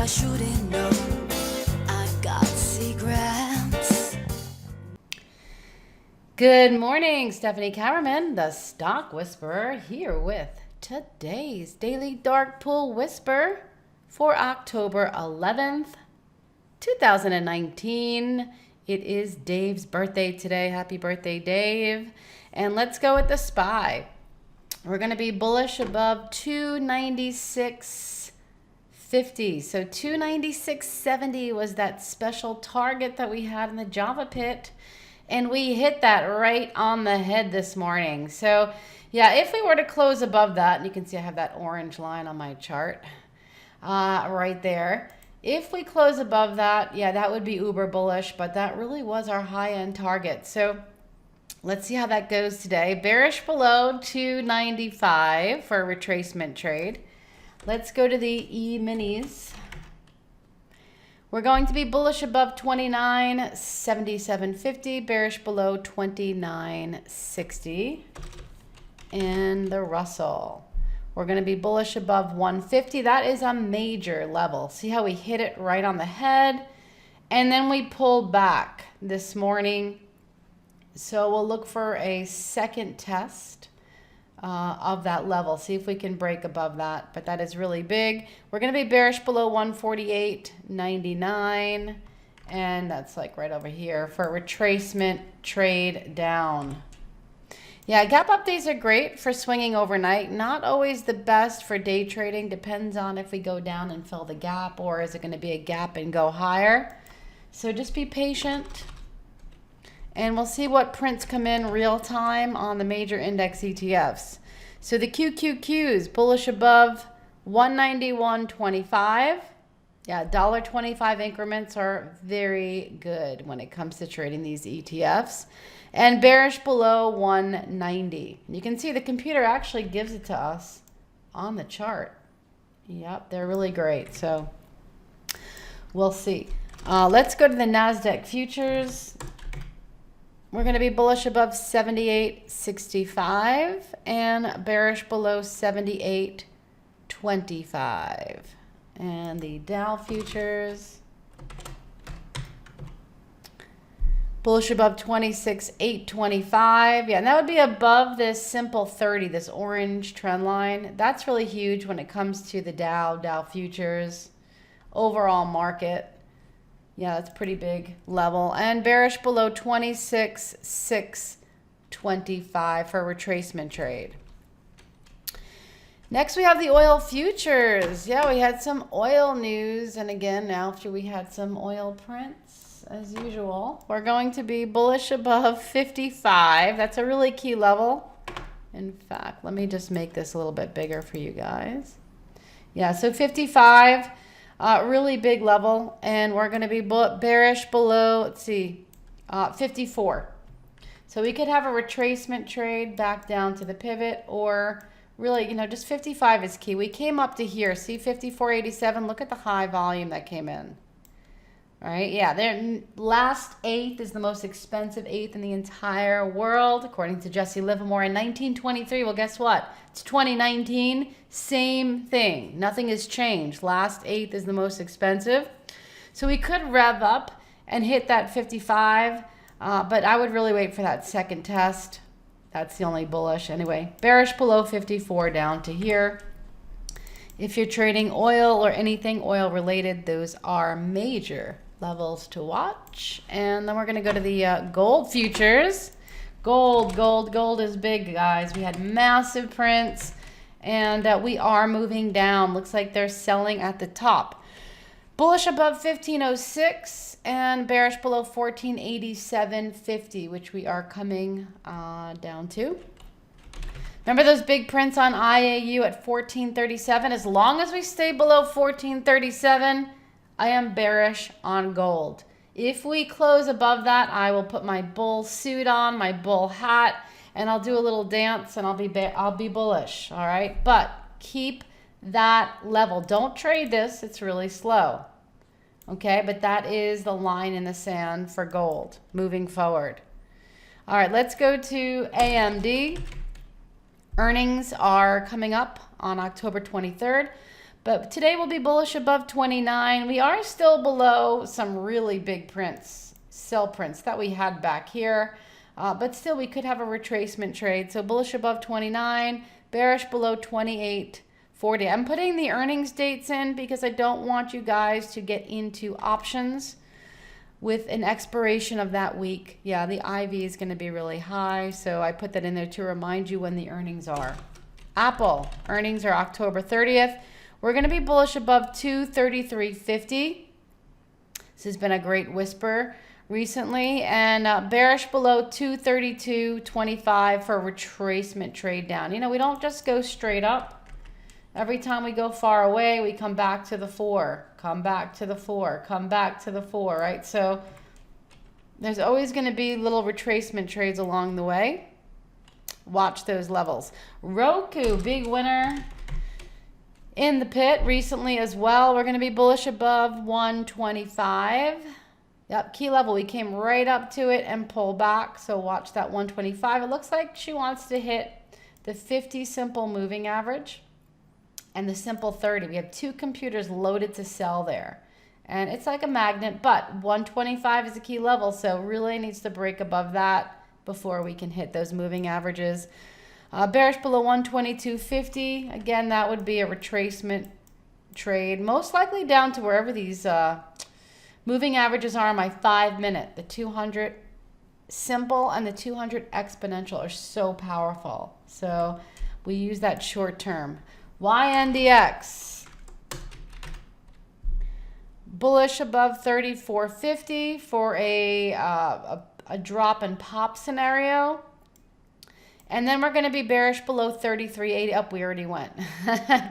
shouldn't know. I got secrets. Good morning, Stephanie Kamerman, the Stock Whisperer, here with today's Daily Dark Pool Whisper for October 11th, 2019. It is Dave's birthday today. Happy birthday, Dave. And let's go with the SPY. We're going to be bullish above 296.50. So 296.70 was that special target that we had in the Java pit. And we hit that right on the head this morning. So yeah, if we were to close above that, and you can see I have that orange line on my chart right there. If we close above that, yeah, that would be uber bullish, but that really was our high-end target. So let's see how that goes today. Bearish below 295 for a retracement trade. Let's go to the E-minis. We're going to be bullish above 29.7750, bearish below 29.60. And the Russell. We're going to be bullish above 150. That is a major level. See how we hit it right on the head? And then we pulled back this morning. So we'll look for a second test of that level. See if we can break above that. But that is really big. We're going to be bearish below 148.99. And that's like right over here for a retracement trade down. Yeah, gap up days are great for swinging overnight. Not always the best for day trading. Depends on if we go down and fill the gap, or is it going to be a gap and go higher. So just be patient. And we'll see what prints come in real time on the major index ETFs. So the QQQs, bullish above 191.25. Yeah, $1.25 increments are very good when it comes to trading these ETFs. And bearish below 190. You can see the computer actually gives it to us on the chart. Yep, they're really great. So we'll see. Let's go to the NASDAQ futures. We're going to be bullish above 78.65 and bearish below 78.25. And the Dow futures, bullish above 26.825. Yeah, and that would be above this simple 30, this orange trend line. That's really huge when it comes to the Dow futures, overall market. Yeah, that's a pretty big level. And bearish below 26.625 for a retracement trade. Next, we have the oil futures. Yeah, we had some oil news. And again, after we had some oil prints, as usual, we're going to be bullish above 55. That's a really key level. In fact, let me just make this a little bit bigger for you guys. Yeah, so 55, really big level. And we're going to be bearish below, let's see, 54. So we could have a retracement trade back down to the pivot, or really, you know, just 55 is key. We came up to here. See 54.87? Look at the high volume that came in. Right? Yeah, their last eighth is the most expensive eighth in the entire world, according to Jesse Livermore in 1923. Well, guess what? It's 2019. Same thing. Nothing has changed. Last eighth is the most expensive. So we could rev up and hit that 55, but I would really wait for that second test. That's the only bullish. Anyway, bearish below 54 down to here. If you're trading oil or anything oil related, those are major levels to watch. And then we're going to go to the gold futures. Gold is big, guys. We had massive prints, and we are moving down. Looks like they're selling at the top. Bullish above 1506 and bearish below 1487.50, which we are coming down to. Remember those big prints on IAU at 1437? As long as we stay below 1437, I am bearish on gold. If we close above that, I will put my bull suit on, my bull hat, and I'll do a little dance, and I'll be bullish, all right? But keep that level. Don't trade this. It's really slow. Okay, but that is the line in the sand for gold moving forward. All right, let's go to AMD. Earnings are coming up on October 23rd. But today we'll be bullish above 29. We are still below some really big prints, sell prints that we had back here. But still, we could have a retracement trade. So bullish above 29, bearish below 28.40. I'm putting the earnings dates in because I don't want you guys to get into options with an expiration of that week. Yeah, the IV is going to be really high. So I put that in there to remind you when the earnings are. Apple, earnings are October 30th. We're going to be bullish above 233.50. This has been a great whisper recently, and bearish below 232.25 for a retracement trade down. You know, we don't just go straight up. Every time we go far away, we come back to the 4, come back to the 4, come back to the 4, right? So there's always going to be little retracement trades along the way. Watch those levels. Roku, big winner in the pit recently as well. We're going to be bullish above 125. Yep, key level. We came right up to it and pull back. So watch that 125. It looks like she wants to hit the 50 simple moving average and the simple 30. We have two computers loaded to sell there. And it's like a magnet, but 125 is a key level. So really needs to break above that before we can hit those moving averages. Bearish below 122.50. Again, that would be a retracement trade. Most likely down to wherever these moving averages are on my 5-minute. The 200 simple and the 200 exponential are so powerful. So we use that short term. YNDX. Bullish above 34.50 for a drop and pop scenario. And then we're going to be bearish below 33.80. Up, we already went.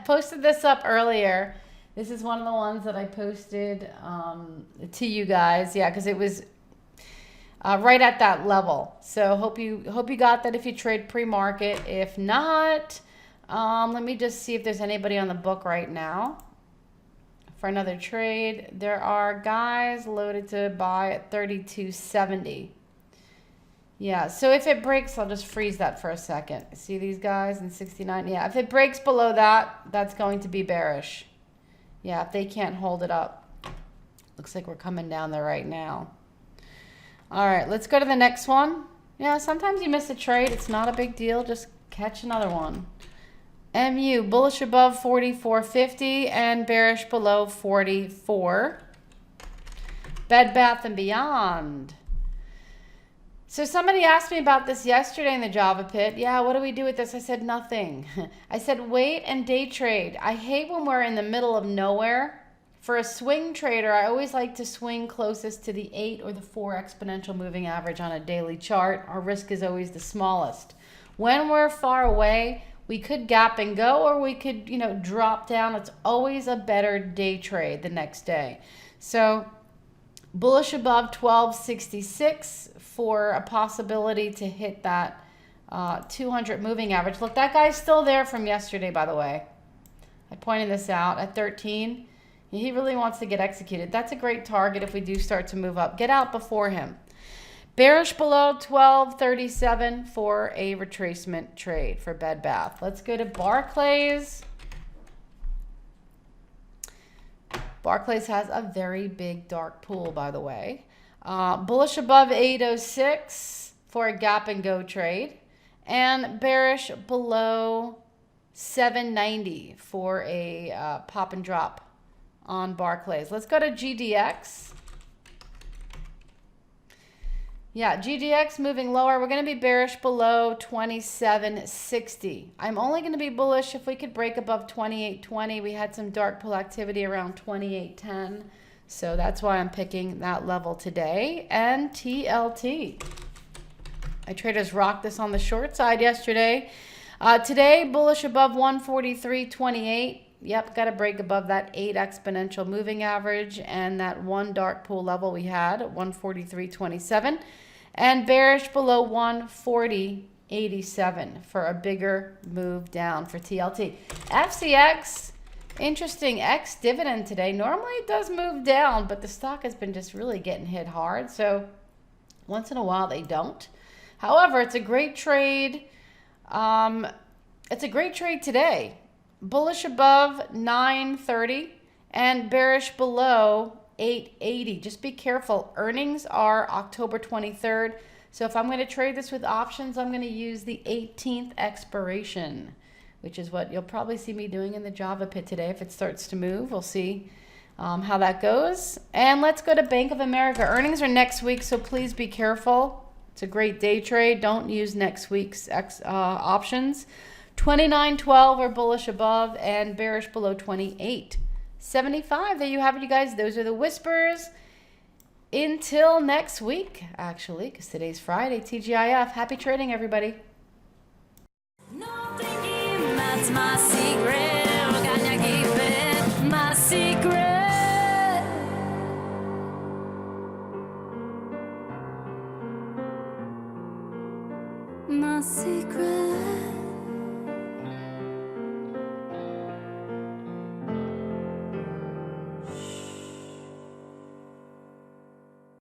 Posted this up earlier. This is one of the ones that I posted to you guys. Yeah, because it was right at that level. So hope you got that if you trade pre-market. If not, let me just see if there's anybody on the book right now for another trade. There are guys loaded to buy at 32.70. Yeah, so if it breaks, I'll just freeze that for a second. See these guys in 69? Yeah, if it breaks below that, that's going to be bearish. Yeah, if they can't hold it up. Looks like we're coming down there right now. All right, let's go to the next one. Yeah, sometimes you miss a trade. It's not a big deal. Just catch another one. MU, bullish above 44.50 and bearish below 44. Bed Bath & Beyond. So somebody asked me about this yesterday in the Java pit. Yeah, what do we do with this? I said nothing. I said wait and day trade. I hate when we're in the middle of nowhere. For a swing trader, I always like to swing closest to the 8 or the 4 exponential moving average on a daily chart. Our risk is always the smallest. When we're far away, we could gap and go, or we could, drop down. It's always a better day trade the next day. So bullish above 1266 for a possibility to hit that 200 moving average. Look, that guy's still there from yesterday, by the way. I pointed this out at 13. He really wants to get executed. That's a great target if we do start to move up. Get out before him. Bearish below 1237 for a retracement trade for Bed Bath. Let's go to Barclays. Barclays has a very big dark pool, by the way. Bullish above 806 for a gap and go trade. And bearish below 790 for a pop and drop on Barclays. Let's go to GDX. Yeah, GDX moving lower. We're going to be bearish below 2760. I'm only going to be bullish if we could break above 2820. We had some dark pool activity around 2810. So that's why I'm picking that level today. And TLT. My traders rocked this on the short side yesterday. Today, bullish above 143.28. Yep, got to break above that 8 exponential moving average and that one dark pool level we had at 143.27. And bearish below 140.87 for a bigger move down for TLT. FCX, interesting ex-dividend today. Normally it does move down, but the stock has been just really getting hit hard. So once in a while they don't. However, it's a great trade. It's a great trade today. bullish above 930 and bearish below 880. Just be careful. Earnings are October 23rd. So if I'm going to trade this with options, I'm going to use the 18th expiration, which is what you'll probably see me doing in the Java pit today. If it starts to move, we'll see how that goes. And let's go to Bank of America. Earnings are next week, so please be careful. It's a great day trade. Don't use next week's options. 29.12 are bullish above and bearish below 28.75. There you have it, you guys. Those are the whispers. Until next week, actually, because today's Friday. TGIF. Happy trading, everybody. No thinking, that's my secret.